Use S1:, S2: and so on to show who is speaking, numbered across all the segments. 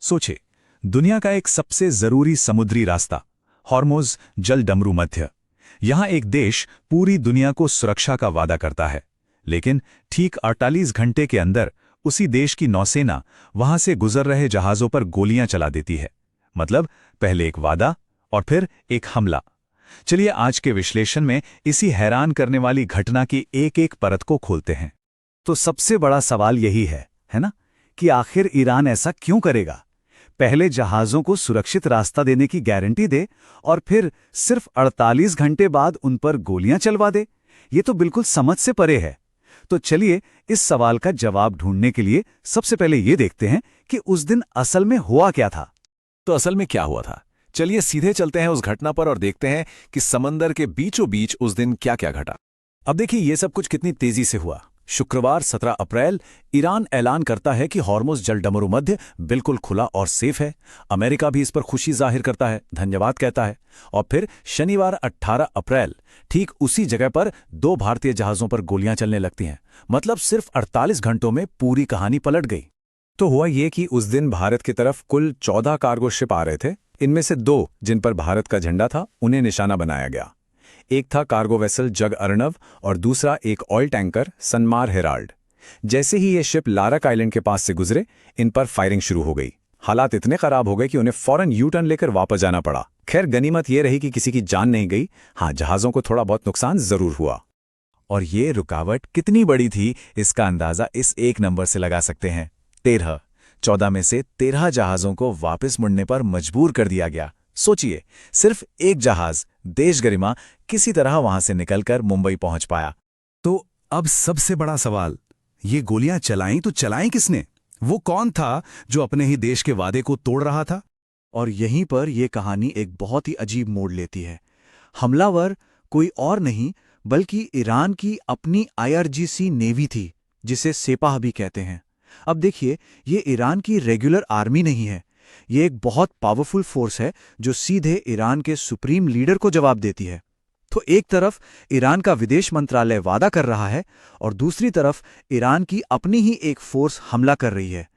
S1: सोचे, दुनिया का एक सबसे जरूरी समुद्री रास्ता, हॉर्मुज़ जल डमरू मध्य। यहां एक देश पूरी दुनिया को सुरक्षा का वादा करता है, लेकिन ठीक 48 घंटे के अंदर उसी देश की नौसेना वहां से गुजर रहे जहाजों पर गोलियां चला देती है। मतलब पहले एक वादा और फिर एक हमला। चलिए आज के विश्लेषण में इसी हैरान करने वाली घटना की एक एक परत को खोलते हैं।
S2: तो सबसे बड़ा सवाल यही है ना, कि आखिर ईरान ऐसा क्यों करेगा? पहले जहाज़ों को सुरक्षित रास्ता देने की गारंटी दे और फिर सिर्फ 48 घंटे बाद उन पर गोलियां चलवा दे। ये तो बिल्कुल समझ से परे है। तो चलिए इस सवाल का जवाब ढूंढने के लिए सबसे पहले ये देखते हैं कि उस दिन असल में हुआ क्या था।
S1: तो असल में क्या हुआ था? चलिए सीधे चलते हैं उस घटना पर और देखते हैं कि समंदर के बीचों बीच उस दिन क्या क्या घटा। अब देखिए ये सब कुछ कितनी तेजी से हुआ। शुक्रवार 17 अप्रैल ईरान ऐलान करता है कि हॉर्मुज़ जलडमरू मध्य बिल्कुल खुला और सेफ है। अमेरिका भी इस पर खुशी जाहिर करता है, धन्यवाद कहता है। और फिर शनिवार 18 अप्रैल ठीक उसी जगह पर 2 भारतीय जहाज़ों पर गोलियां चलने लगती हैं। मतलब सिर्फ 48 घंटों में पूरी कहानी पलट गई। तो हुआ ये कि उस दिन भारत की तरफ कुल 14 कार्गो शिप आ रहे थे। इनमें से 2 जिन पर भारत का झंडा था उन्हें निशाना बनाया गया। एक था कार्गो वेसल जग अर्णव और दूसरा एक ऑयल टैंकर सनमार हेराल्ड। जैसे ही ये शिप लारक आइलैंड के पास से गुजरे, इन पर फायरिंग शुरू हो गई। हालात इतने खराब हो गए कि उन्हें फौरन यू टर्न लेकर वापस जाना पड़ा। खैर गनीमत ये रही कि किसी की जान नहीं गई। हाँ, जहाज़ों को थोड़ा बहुत नुकसान जरूर हुआ। और ये रुकावट कितनी बड़ी थी, इसका अंदाजा इस एक नंबर से लगा सकते हैं। 14 में से 13 जहाज़ों को वापस मुड़ने पर मजबूर कर दिया गया। सोचिए, सिर्फ एक जहाज देश गरिमा किसी तरह वहां से निकलकर मुंबई पहुंच पाया।
S3: तो अब सबसे बड़ा सवाल, ये गोलियां चलाईं तो चलाईं किसने? वो कौन था जो अपने ही देश के वादे को तोड़ रहा था?
S2: और यहीं पर यह कहानी एक बहुत ही अजीब मोड़ लेती है। हमलावर कोई और नहीं बल्कि ईरान की अपनी IRGC नेवी थी, जिसे सेपाह भी कहते हैं। अब देखिए, ये ईरान की रेगुलर आर्मी नहीं है। ये एक बहुत पावरफुल फोर्स है जो सीधे ईरान के सुप्रीम लीडर को जवाब देती है। तो एक तरफ ईरान का विदेश मंत्रालय वादा कर रहा है और दूसरी तरफ ईरान की अपनी ही एक फोर्स हमला कर रही है।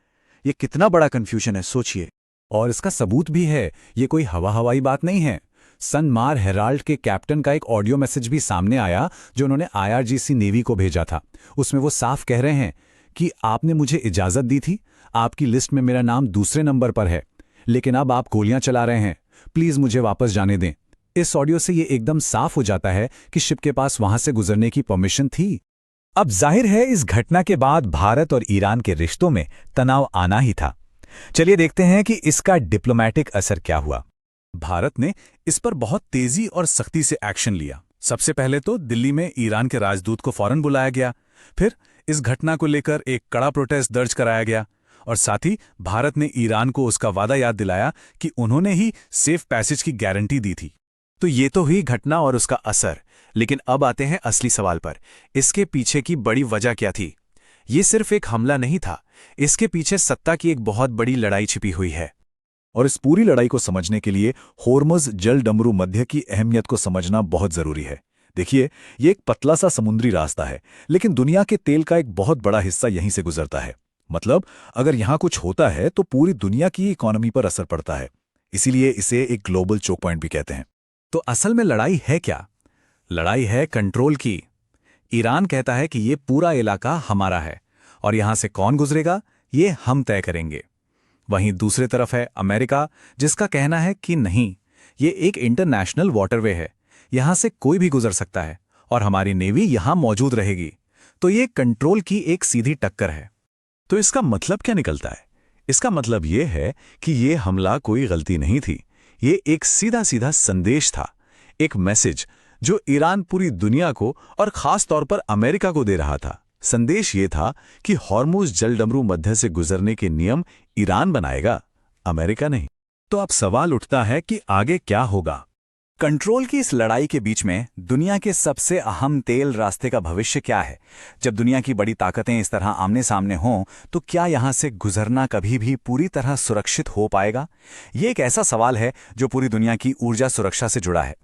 S2: ये कितना बड़ा कंफ्यूजन है, सोचिए।
S1: और इसका सबूत भी है, ये कोई हवाई बात नहीं है। सनमार हेराल्ड के कैप्टन का एक ऑडियो मैसेज भी सामने आया जो उन्होंने IRGC नेवी को भेजा था। उसमें वो साफ कह रहे हैं कि आपने मुझे इजाजत दी थी, आपकी लिस्ट में मेरा नाम दूसरे नंबर पर है, लेकिन अब आप गोलियां चला रहे हैं, प्लीज मुझे वापस जाने दें। इस ऑडियो से ये एकदम साफ हो जाता है कि शिप के पास वहां से गुजरने की परमिशन थी। अब जाहिर है इस घटना के बाद भारत और ईरान के रिश्तों में तनाव आना ही था। चलिए देखते हैं कि इसका डिप्लोमैटिक असर क्या हुआ। भारत ने इस पर बहुत तेजी और सख्ती से एक्शन लिया। सबसे पहले तो दिल्ली में ईरान के राजदूत को फौरन बुलाया गया। फिर इस घटना को लेकर एक कड़ा प्रोटेस्ट दर्ज कराया गया और साथ ही भारत ने ईरान को उसका वादा याद दिलाया कि उन्होंने ही सेफ पैसेज की गारंटी दी थी। तो ये तो हुई घटना और उसका असर, लेकिन अब आते हैं असली सवाल पर। इसके पीछे की बड़ी वजह क्या थी? ये सिर्फ एक हमला नहीं था, इसके पीछे सत्ता की एक बहुत बड़ी लड़ाई छिपी हुई है। और इस पूरी लड़ाई को समझने के लिए हॉर्मुज़ जलडमरू मध्य की अहमियत को समझना बहुत जरूरी है। देखिए, ये एक पतला सा समुद्री रास्ता है, लेकिन दुनिया के तेल का एक बहुत बड़ा हिस्सा यहीं से गुजरता है। मतलब अगर यहां कुछ होता है तो पूरी दुनिया की इकोनॉमी पर असर पड़ता है। इसीलिए इसे एक ग्लोबल चोक पॉइंट भी कहते हैं। तो असल में लड़ाई है क्या? लड़ाई है कंट्रोल की। ईरान कहता है कि ये पूरा इलाका हमारा है और यहां से कौन गुजरेगा ये हम तय करेंगे। वहीं दूसरी तरफ है अमेरिका, जिसका कहना है कि नहीं, ये एक इंटरनेशनल वाटरवे है, यहां से कोई भी गुजर सकता है और हमारी नेवी यहां मौजूद रहेगी। तो ये कंट्रोल की एक सीधी टक्कर है। तो इसका मतलब क्या निकलता है? इसका मतलब ये है कि ये हमला कोई गलती नहीं थी, ये एक सीधा सीधा संदेश था, एक मैसेज जो ईरान पूरी दुनिया को और खास तौर पर अमेरिका को दे रहा था। संदेश ये था कि हॉर्मुज़ जलडमरू मध्य से गुजरने के नियम ईरान बनाएगा, अमेरिका नहीं। तो अब सवाल उठता है कि आगे क्या होगा? कंट्रोल की इस लड़ाई के बीच में दुनिया के सबसे अहम तेल रास्ते का भविष्य क्या है? जब दुनिया की बड़ी ताकतें इस तरह आमने सामने हों, तो क्या यहां से गुजरना कभी भी पूरी तरह सुरक्षित हो पाएगा? ये एक ऐसा सवाल है जो पूरी दुनिया की ऊर्जा सुरक्षा से जुड़ा है।